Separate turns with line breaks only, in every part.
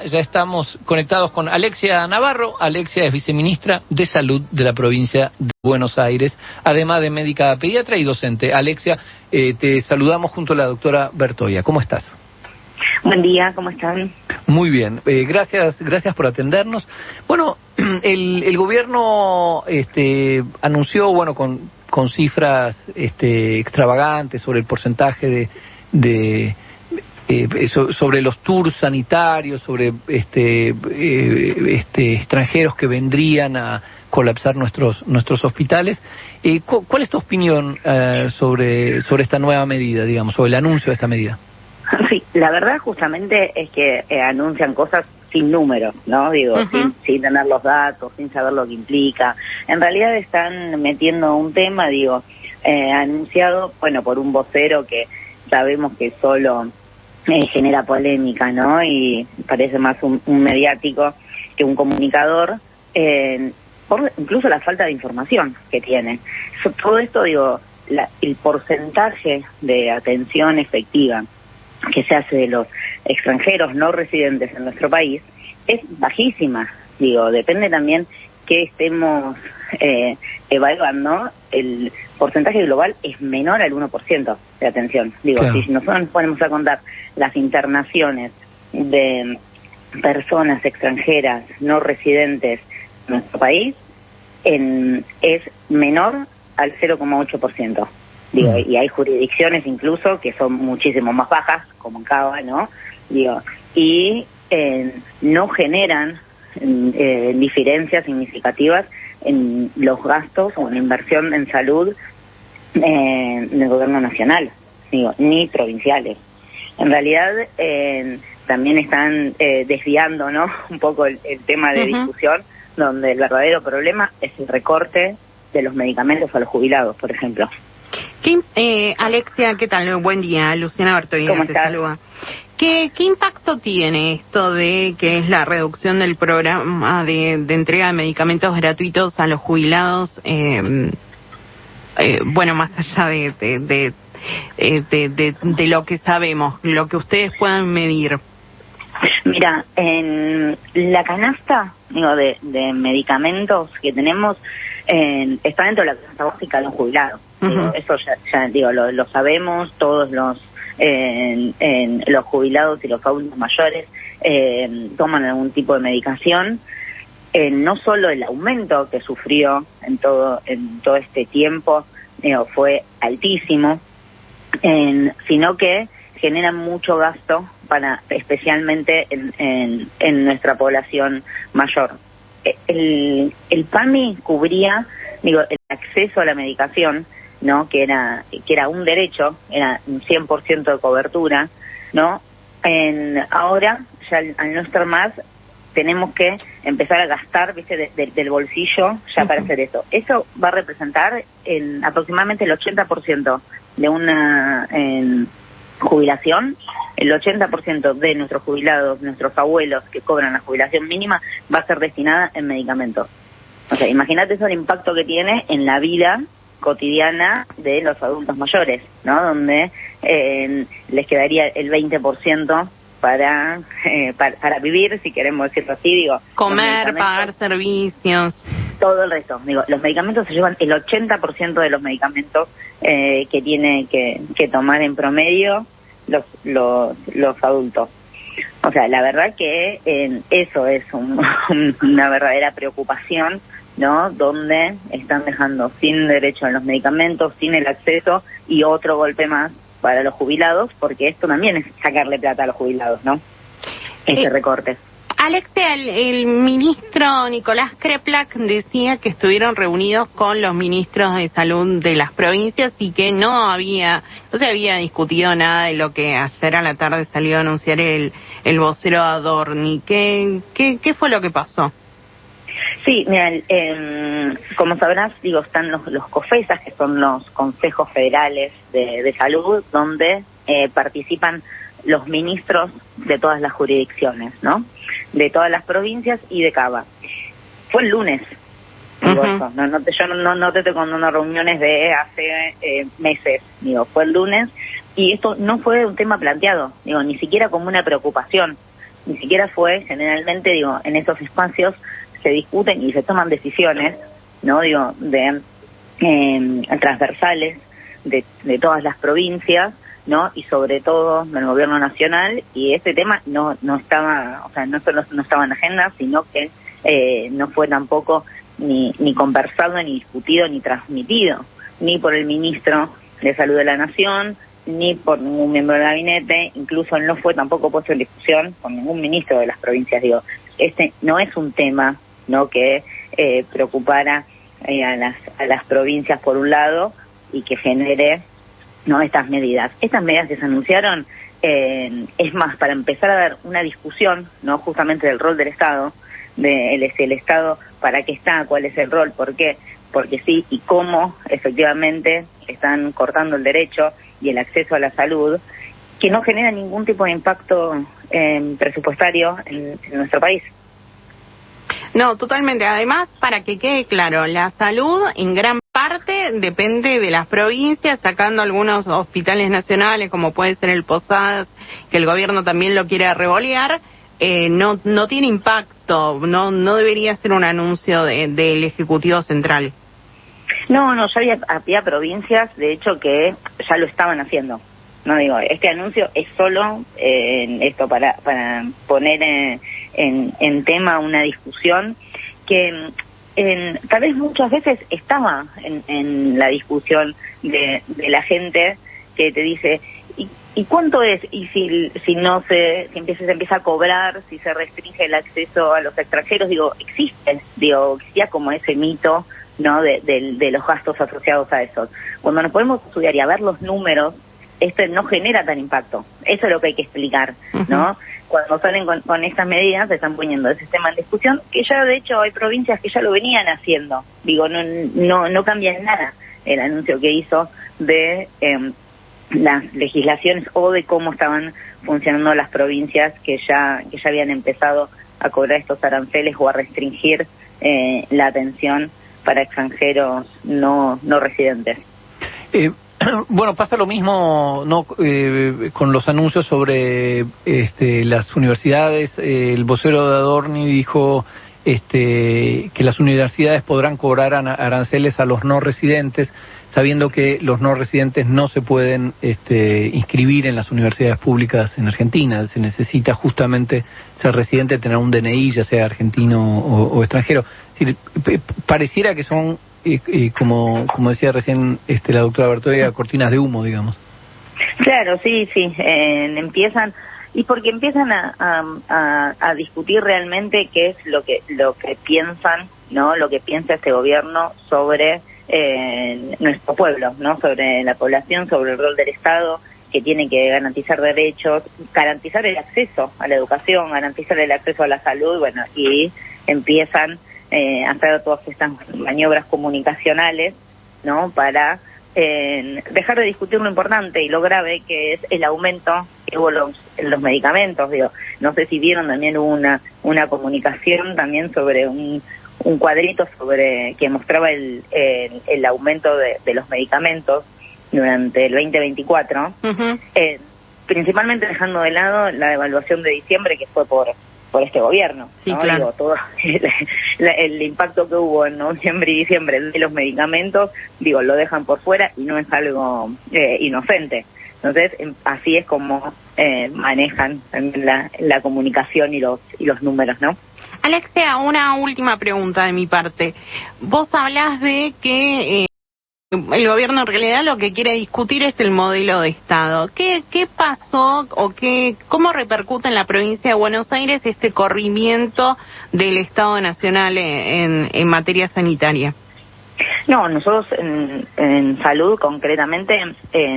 ya estamos conectados con Alexia Navarro. Alexia es viceministra de Salud de la provincia de Buenos Aires, además de médica pediatra y docente. Alexia, te saludamos junto a la doctora Bertoia. ¿Cómo estás?
Buen día, ¿cómo están?
Muy bien, gracias por atendernos. Bueno, el gobierno anunció, bueno, con cifras extravagantes sobre el porcentaje sobre los tours sanitarios, sobre extranjeros que vendrían a colapsar nuestros hospitales. ¿Cuál es tu opinión sobre esta nueva medida, digamos, sobre el anuncio de esta medida?
Sí, la verdad justamente es que anuncian cosas sin números, ¿no? Digo, sin tener los datos, sin saber lo que implica. En realidad están metiendo un tema, anunciado, bueno, por un vocero que sabemos que solo genera polémica, ¿no? Y parece más un mediático que un comunicador, por incluso la falta de información que tiene. Todo esto, el porcentaje de atención efectiva que se hace de los extranjeros no residentes en nuestro país es bajísima. Depende también que estemos evaluando. El porcentaje global es menor al 1% de atención. Claro. Si nosotros nos ponemos a contar las internaciones de personas extranjeras no residentes en nuestro país, es menor al 0,8%. Y hay jurisdicciones incluso que son muchísimo más bajas, como en Cava, ¿no? Y no generan diferencias significativas en los gastos o en la inversión en salud del gobierno nacional, ni provinciales. En realidad también están desviando, ¿no?, un poco el tema de discusión, donde el verdadero problema es el recorte de los medicamentos a los jubilados, por ejemplo.
Alexia, ¿qué tal? Buen día, Luciana Bertoia te saluda. ¿Qué impacto tiene esto de que es la reducción del programa de entrega de medicamentos gratuitos a los jubilados? Bueno, más allá de lo que sabemos, lo que ustedes puedan medir.
Mira, en la canasta de medicamentos que tenemos, está dentro de la canasta básica de los jubilados. Eso ya lo sabemos. Todos los jubilados y los adultos mayores toman algún tipo de medicación. No solo el aumento que sufrió en todo este tiempo fue altísimo, sino que generan mucho gasto especialmente en nuestra población mayor. El PAMI cubría, el acceso a la medicación, ¿no?, que era un derecho, era un 100% de cobertura, ¿no? Ahora, ya al no estar más, tenemos que empezar a gastar, del bolsillo ya para hacer eso. Eso va a representar aproximadamente el 80% de una jubilación. El 80% de nuestros jubilados, nuestros abuelos que cobran la jubilación mínima, va a ser destinada en medicamentos. O sea, imagínate eso, el impacto que tiene en la vida cotidiana de los adultos mayores, ¿no? Donde les quedaría el 20% para vivir, si queremos decirlo así,
comer, pagar servicios,
todo el resto. Los medicamentos se llevan el 80% de los medicamentos que tiene que tomar en promedio los adultos. O sea, la verdad que eso es una verdadera preocupación, ¿no? Donde están dejando sin derecho a los medicamentos, sin el acceso, y otro golpe más para los jubilados, porque esto también es sacarle plata a los jubilados, ¿no? Ese recorte.
Alexia, el ministro Nicolás Kreplak decía que estuvieron reunidos con los ministros de salud de las provincias y que no se había discutido nada de lo que ayer a la tarde salió a anunciar el vocero Adorni. ¿Qué fue lo que pasó?
Sí, mira, como sabrás, están los COFESAS, que son los consejos federales de salud, donde participan los ministros de todas las jurisdicciones, ¿no? De todas las provincias y de Cava. Fue el lunes, eso. Yo no te estoy contando reuniones de hace meses, fue el lunes, y esto no fue un tema planteado, ni siquiera como una preocupación. ni siquiera fue, generalmente, digo, en esos espacios se discuten y se toman decisiones, ¿no? Digo, de transversales de todas las provincias, ¿no? Y sobre todo del gobierno nacional, y este tema no estaba, o sea, no solo no estaba en la agenda, sino que no fue tampoco ni conversado, ni discutido, ni transmitido, ni por el ministro de Salud de la Nación, ni por ningún miembro del gabinete, incluso no fue tampoco puesto en discusión por ningún ministro de las provincias. Digo, este no es un tema, ¿no?, que preocupara a las provincias por un lado y que genere, ¿no?, estas medidas. Estas medidas que se anunciaron, es más, para empezar a dar una discusión, ¿no?, justamente del rol del Estado, de el Estado, para qué está, cuál es el rol, por qué, porque sí, y cómo efectivamente están cortando el derecho y el acceso a la salud, que no genera ningún tipo de impacto presupuestario en nuestro país.
No, totalmente. Además, para que quede claro, la salud en gran parte depende de las provincias, sacando algunos hospitales nacionales, como puede ser el Posadas, que el gobierno también lo quiere revolear. No tiene impacto, no debería ser un anuncio del Ejecutivo Central.
No, ya había provincias, de hecho, que ya lo estaban haciendo. No digo, este anuncio es solo esto para poner en tema una discusión que tal vez muchas veces estaba en la discusión de la gente que te dice, ¿y cuánto es? Y si no se empieza a cobrar, si se restringe el acceso a los extranjeros, existía como ese mito, ¿no?, de los gastos asociados a eso. Cuando nos podemos estudiar y a ver los números, esto no genera tan impacto. Eso es lo que hay que explicar, ¿no? Uh-huh. Cuando salen con estas medidas, se están poniendo ese tema en discusión, que ya de hecho hay provincias que ya lo venían haciendo. Digo, no cambia en nada el anuncio que hizo de las legislaciones o de cómo estaban funcionando las provincias que ya habían empezado a cobrar estos aranceles o a restringir la atención para extranjeros no residentes.
Bueno, pasa lo mismo, ¿no?, con los anuncios sobre las universidades. El vocero de Adorni dijo que las universidades podrán cobrar aranceles a los no residentes, sabiendo que los no residentes no se pueden inscribir en las universidades públicas en Argentina. Se necesita justamente ser residente, tener un DNI, ya sea argentino o extranjero. Es decir, pareciera que son, como decía recién la doctora Bertoia, cortinas de humo, digamos.
Claro, sí, empiezan, y porque empiezan a discutir realmente qué es lo que piensan, ¿no?, lo que piensa este gobierno sobre nuestro pueblo, ¿no?, sobre la población, sobre el rol del Estado, que tiene que garantizar derechos, garantizar el acceso a la educación, garantizar el acceso a la salud, bueno, y empiezan a hacer todas estas maniobras comunicacionales, ¿no?, para dejar de discutir lo importante y lo grave que es el aumento que hubo en los medicamentos. Digo, no sé si vieron, también hubo una comunicación también sobre un cuadrito sobre que mostraba el aumento de los medicamentos durante el 2024, uh-huh. Principalmente dejando de lado la devaluación de diciembre, que fue por este gobierno,
sí,
¿no?
Claro.
Digo, todo el impacto que hubo en noviembre y diciembre de los medicamentos, lo dejan por fuera y no es algo inocente. Entonces, así es como manejan la comunicación y los números, ¿no?
Alexia, una última pregunta de mi parte. Vos hablás de que el gobierno en realidad lo que quiere discutir es el modelo de Estado. ¿Qué pasó o cómo repercute en la provincia de Buenos Aires este corrimiento del Estado Nacional en materia sanitaria?
No, nosotros en salud concretamente,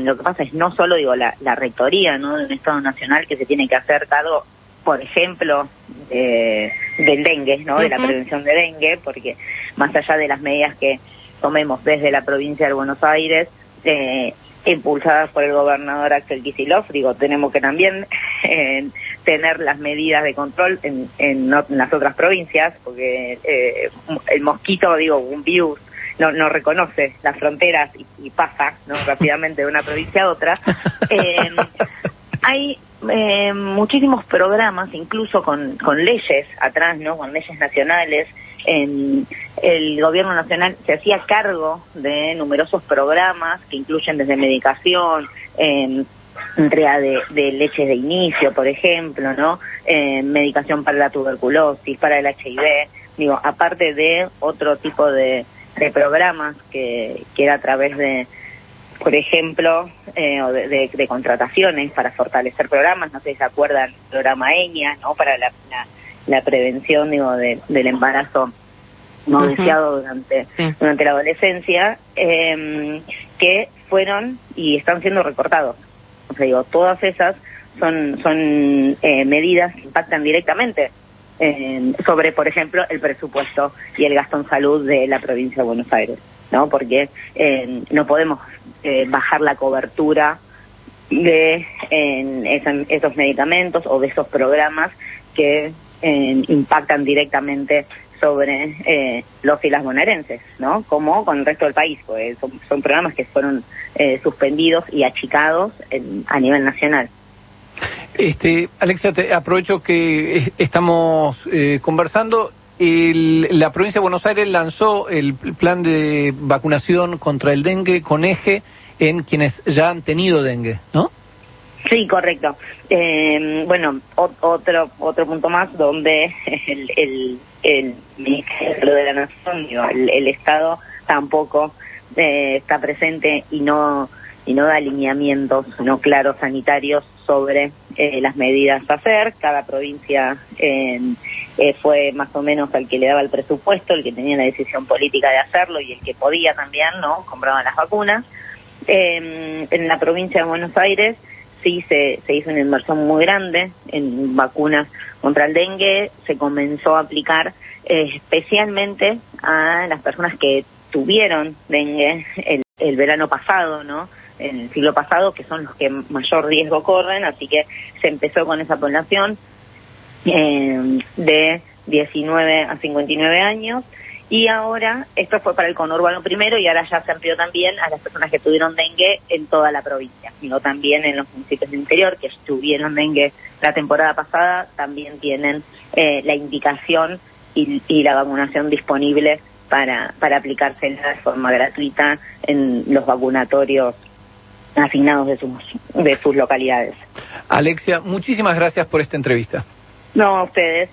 lo que pasa es no solo la rectoría, ¿no?, de un Estado Nacional que se tiene que hacer cargo, por ejemplo, del dengue, ¿no?, de la prevención de dengue, porque más allá de las medidas que tomemos desde la provincia de Buenos Aires, impulsadas por el gobernador Axel Kicillof, tenemos que también tener las medidas de control en las otras provincias, porque el mosquito, un virus, no reconoce las fronteras y pasa, ¿no?, rápidamente de una provincia a otra. Hay muchísimos programas, incluso con leyes atrás, ¿no? Con leyes nacionales. El gobierno nacional se hacía cargo de numerosos programas que incluyen desde medicación, entrega de leches de inicio, por ejemplo, ¿no? Medicación para la tuberculosis, para el HIV, digo, aparte de otro tipo de programas que era a través de, por ejemplo, o de contrataciones para fortalecer programas. No sé si se acuerdan, el programa EñA, ¿no? Para la prevención, digo, del embarazo no deseado durante la adolescencia, que fueron y están siendo recortados. O sea, digo, todas esas son medidas que impactan directamente sobre, por ejemplo, el presupuesto y el gasto en salud de la provincia de Buenos Aires, ¿no? Porque no podemos bajar la cobertura de esos medicamentos o de esos programas que impactan directamente sobre los y las bonaerenses, ¿no? Como con el resto del país, pues son programas que fueron suspendidos y achicados a nivel nacional.
Alexia, aprovecho que estamos conversando. La provincia de Buenos Aires lanzó el plan de vacunación contra el dengue con eje en quienes ya han tenido dengue, ¿no?
Sí, correcto. Bueno, otro punto más donde el Ministerio de la Nación, digo, el Estado tampoco está presente y no da alineamientos no claros sanitarios sobre las medidas a hacer. Cada provincia fue más o menos el que le daba el presupuesto, el que tenía la decisión política de hacerlo y el que podía también, ¿no? Compraban las vacunas. En la provincia de Buenos Aires sí se hizo una inversión muy grande en vacunas contra el dengue. Se comenzó a aplicar especialmente a las personas que tuvieron dengue el verano pasado, ¿no? En el siglo pasado, que son los que mayor riesgo corren, así que se empezó con esa población de 19 a 59 años, y ahora, esto fue para el conurbano primero, y ahora ya se amplió también a las personas que tuvieron dengue en toda la provincia, sino también en los municipios del interior que tuvieron dengue la temporada pasada, también tienen la indicación y la vacunación disponible para aplicársela de forma gratuita en los vacunatorios asignados de sus localidades.
Alexia, muchísimas gracias por esta entrevista.
No, a ustedes.